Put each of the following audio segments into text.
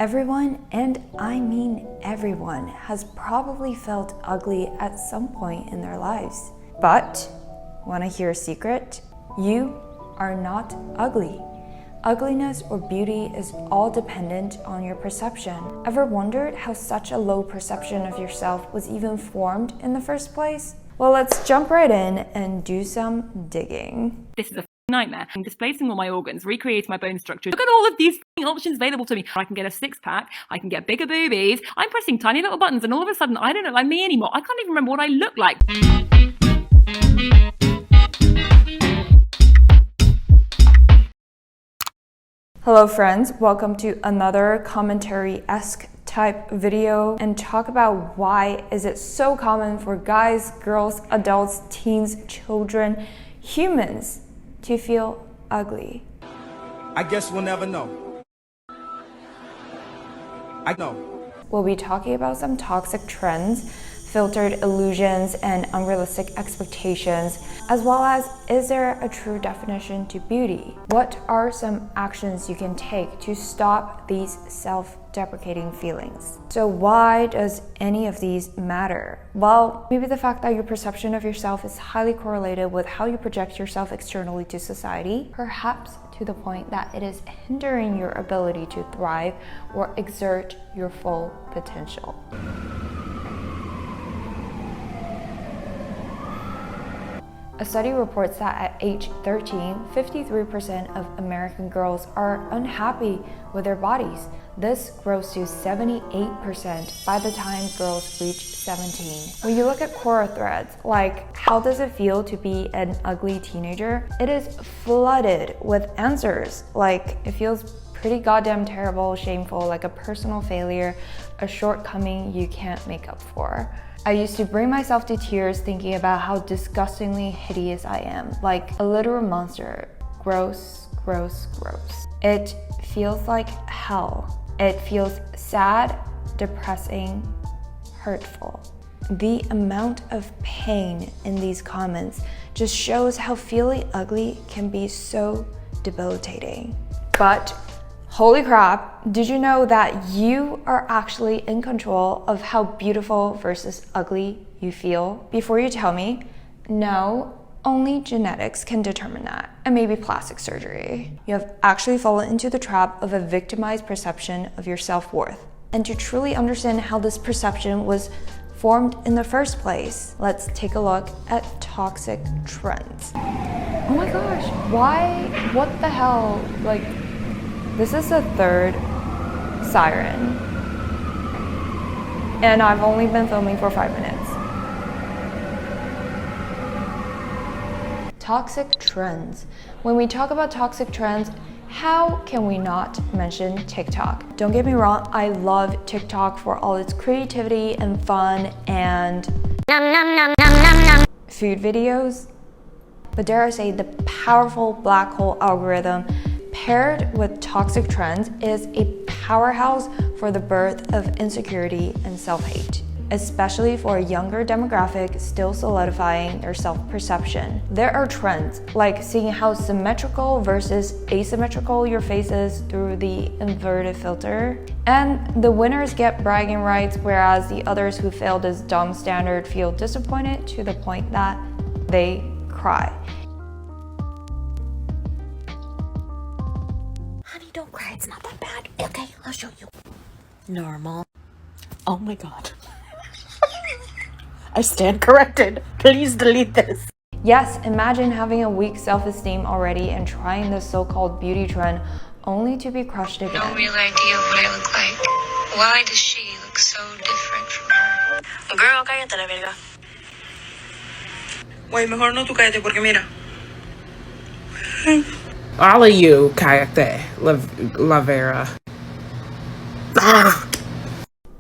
Everyone, and I mean everyone, has probably felt ugly at some point in their lives. But, want to hear a secret? You are not ugly. Ugliness or beauty is all dependent on your perception. Ever wondered how such a low perception of yourself was even formed in the first place? Well, let's jump right in and do some digging. This is a nightmare. I'm displacing all my organs, recreating my bone structure. Look at all of these options available to me. I can get a six-pack, I can get bigger boobies, I'm pressing tiny little buttons, and all of a sudden I don't look like me anymore. I can't even remember what I look like. Hello friends, welcome to another commentary-esque type video and talk about why is it so common for guys, girls, adults, teens, children, humans to feel ugly. I guess we'll never know. I know. We'll be talking about some toxic trends, filtered illusions, and unrealistic expectations, as well as is there a true definition to beauty? What are some actions you can take to stop these self-deprecating feelings? So why does any of these matter? Well, maybe the fact that your perception of yourself is highly correlated with how you project yourself externally to society, perhaps to the point that it is hindering your ability to thrive or exert your full potential. A study reports that at age 13, 53% of American girls are unhappy with their bodies. This grows to 78% by the time girls reach 17. When you look at Quora threads, like how does it feel to be an ugly teenager? It is flooded with answers like it feels pretty goddamn terrible, shameful, like a personal failure, a shortcoming you can't make up for. I used to bring myself to tears thinking about how disgustingly hideous I am, like a literal monster. Gross, gross, gross. It feels like hell. It feels sad, depressing, hurtful. The amount of pain in these comments just shows how feeling ugly can be so debilitating. But holy crap, did you know that you are actually in control of how beautiful versus ugly you feel? Before you tell me, no, only genetics can determine that, and maybe plastic surgery. You have actually fallen into the trap of a victimized perception of your self-worth. And to truly understand how this perception was formed in the first place, let's take a look at toxic trends. Oh my gosh, why, what the hell, like, this is the third siren, and I've only been filming for 5 minutes. Toxic trends. When we talk about toxic trends, how can we not mention TikTok? Don't get me wrong, I love TikTok for all its creativity and fun and food videos, but dare I say the powerful black hole algorithm paired with toxic trends is a powerhouse for the birth of insecurity and self-hate, especially for a younger demographic still solidifying their self-perception. There are trends like seeing how symmetrical versus asymmetrical your face is through the inverted filter, and the winners get bragging rights whereas the others who failed this dumb standard feel disappointed to the point that they cry. Don't cry, it's not that bad. Okay, I'll show you. Normal. Oh my god. I stand corrected. Please delete this. Yes, imagine having a weak self-esteem already and trying this so-called beauty trend only to be crushed again. No real idea of what I look like. Why does she look so different from her? Girl, cállate la verga. Güey, mejor no tú cállate porque mira. All of you, cállate, la vera.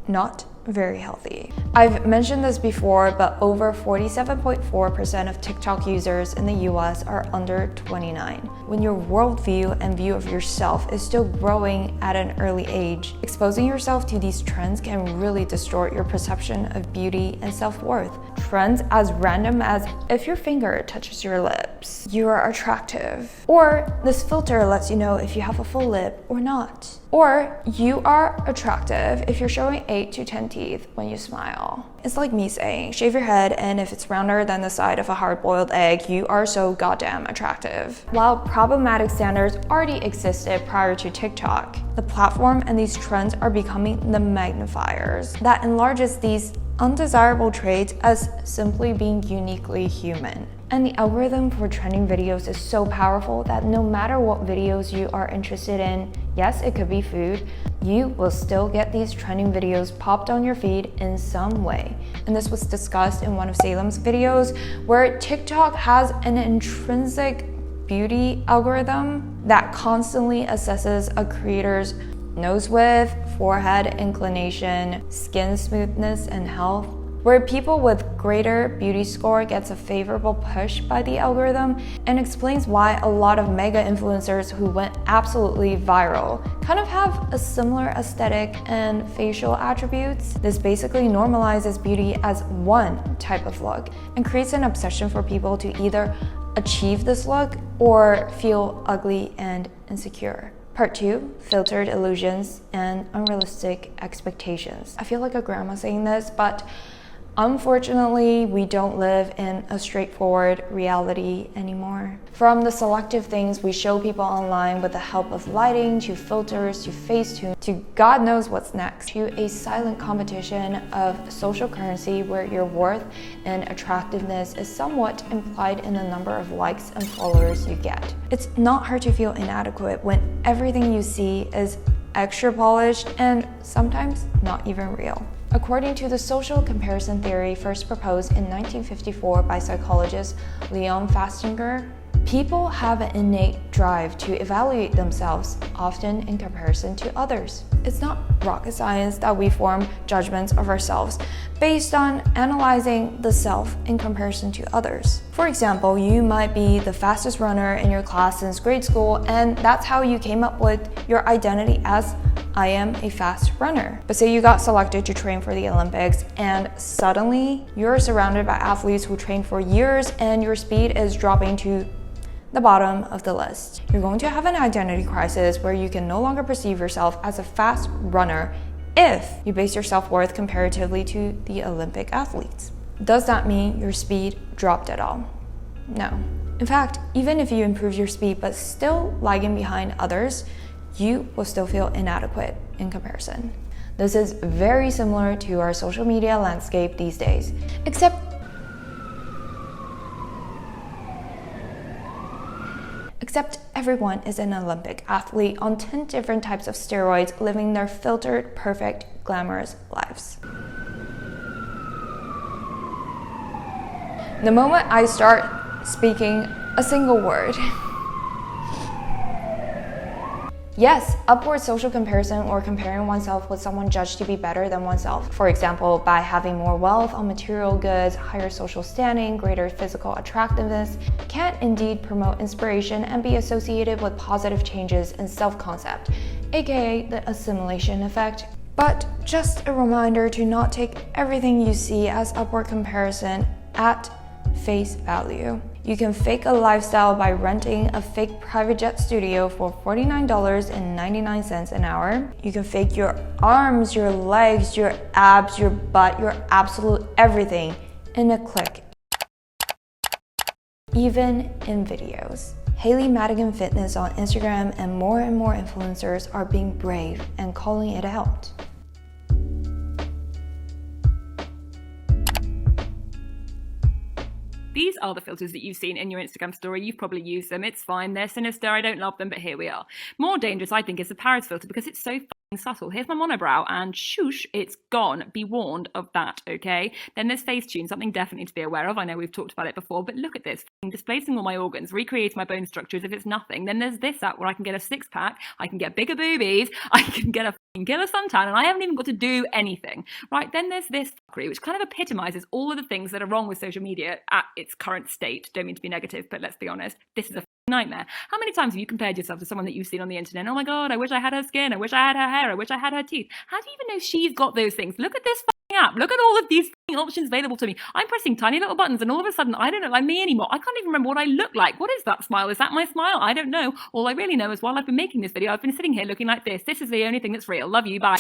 Not very healthy. I've mentioned this before, but over 47.4% of TikTok users in the US are under 29. When your worldview and view of yourself is still growing at an early age, exposing yourself to these trends can really distort your perception of beauty and self-worth. Trends as random as if your finger touches your lips, you are attractive. Or this filter lets you know if you have a full lip or not. Or you are attractive if you're showing 8 to 10 teeth when you smile. It's like me saying, shave your head and if it's rounder than the side of a hard-boiled egg, you are so goddamn attractive. While problematic standards already existed prior to TikTok, the platform and these trends are becoming the magnifiers that enlarges these undesirable traits as simply being uniquely human. And the algorithm for trending videos is so powerful that no matter what videos you are interested in, yes, it could be food, you will still get these trending videos popped on your feed in some way. And this was discussed in one of Salem's videos, where TikTok has an intrinsic beauty algorithm that constantly assesses a creator's nose width, forehead inclination, skin smoothness, and health. Where people with greater beauty score gets a favorable push by the algorithm, and explains why a lot of mega influencers who went absolutely viral kind of have a similar aesthetic and facial attributes. This basically normalizes beauty as one type of look and creates an obsession for people to either achieve this look or feel ugly and insecure. Part 2, filtered illusions and unrealistic expectations. I feel like a grandma saying this, but unfortunately, we don't live in a straightforward reality anymore. From the selective things we show people online with the help of lighting, to filters, to Facetune, to God knows what's next, to a silent competition of social currency where your worth and attractiveness is somewhat implied in the number of likes and followers you get. It's not hard to feel inadequate when everything you see is extra polished and sometimes not even real. According to the social comparison theory first proposed in 1954 by psychologist Leon Festinger, people have an innate drive to evaluate themselves, often in comparison to others. It's not rocket science that we form judgments of ourselves based on analyzing the self in comparison to others. For example, you might be the fastest runner in your class since grade school, and that's how you came up with your identity as I am a fast runner. But say you got selected to train for the Olympics and suddenly you're surrounded by athletes who train for years and your speed is dropping to the bottom of the list. You're going to have an identity crisis where you can no longer perceive yourself as a fast runner if you base your self-worth comparatively to the Olympic athletes. Does that mean your speed dropped at all? No. In fact, even if you improve your speed but still lagging behind others, you will still feel inadequate in comparison. This is very similar to our social media landscape these days, except everyone is an Olympic athlete on 10 different types of steroids, living their filtered, perfect, glamorous lives. The moment I start speaking a single word, yes, upward social comparison or comparing oneself with someone judged to be better than oneself. For example, by having more wealth on material goods, higher social standing, greater physical attractiveness, can indeed promote inspiration and be associated with positive changes in self-concept, aka the assimilation effect. But just a reminder to not take everything you see as upward comparison at face value. You can fake a lifestyle by renting a fake private jet studio for $49.99 an hour. You can fake your arms, your legs, your abs, your butt, your absolute everything in a click. Even in videos. Haley Madigan Fitness on Instagram and more influencers are being brave and calling it out. These are the filters that you've seen in your Instagram story. You've probably used them. It's fine. They're sinister. I don't love them, but here we are. More dangerous, I think, is the Paris filter because it's so subtle. Here's my monobrow and shoosh, it's gone. Be warned of that, okay? Then there's Facetune, something definitely to be aware of. I know we've talked about it before, but look at this. Displacing all my organs, recreating my bone structure as if it's nothing. Then there's this app where I can get a six-pack, I can get bigger boobies, I can get a killer suntan, and I haven't even got to do anything, right? Then there's this fuckery, which kind of epitomizes all of the things that are wrong with social media at its current state. Don't mean to be negative, but let's be honest, this is a nightmare. How many times have you compared yourself to someone that you've seen on the internet? Oh my god, I wish I had her skin, I wish I had her hair, I wish I had her teeth. How do you even know she's got those things? Look at this app, look at all of these options available to me. I'm pressing tiny little buttons and all of a sudden I don't look like me anymore. I can't even remember what I look like. What is that smile? Is that my smile? I don't know. All I really know is while I've been making this video, I've been sitting here looking like this. This is the only thing that's real. Love you, bye.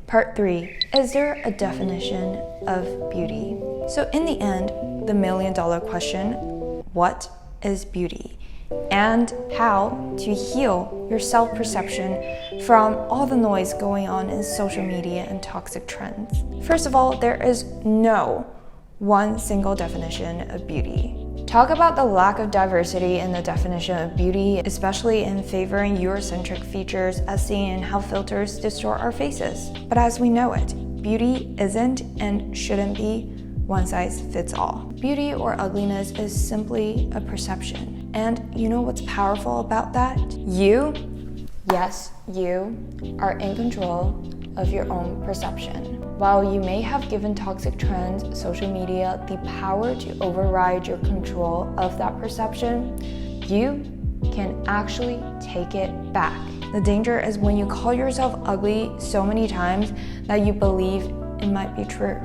Part 3. Is there a definition of beauty? So in the end, the million-dollar question, what is beauty? And how to heal your self-perception from all the noise going on in social media and toxic trends. First of all, there is no one single definition of beauty. Talk about the lack of diversity in the definition of beauty, especially in favoring Eurocentric features as seen in how filters distort our faces. But as we know it, beauty isn't and shouldn't be one size fits all. Beauty or ugliness is simply a perception. And you know what's powerful about that? You, yes, you, are in control of your own perception. While you may have given toxic trends, social media, the power to override your control of that perception, you can actually take it back. The danger is when you call yourself ugly so many times that you believe it might be true.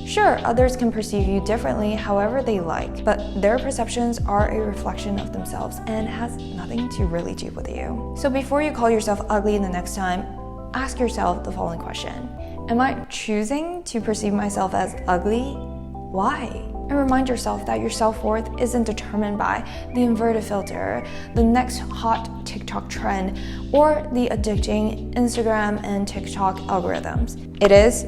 Sure, others can perceive you differently however they like, but their perceptions are a reflection of themselves and has nothing to really do with you. So before you call yourself ugly the next time, ask yourself the following question. Am I choosing to perceive myself as ugly? Why? And remind yourself that your self-worth isn't determined by the inverted filter, the next hot TikTok trend, or the addicting Instagram and TikTok algorithms. It is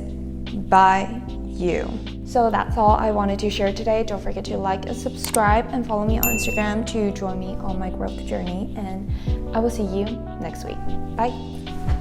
by you. So that's all I wanted to share today. Don't forget to like and subscribe and follow me on Instagram to join me on my growth journey. And I will see you next week. Bye.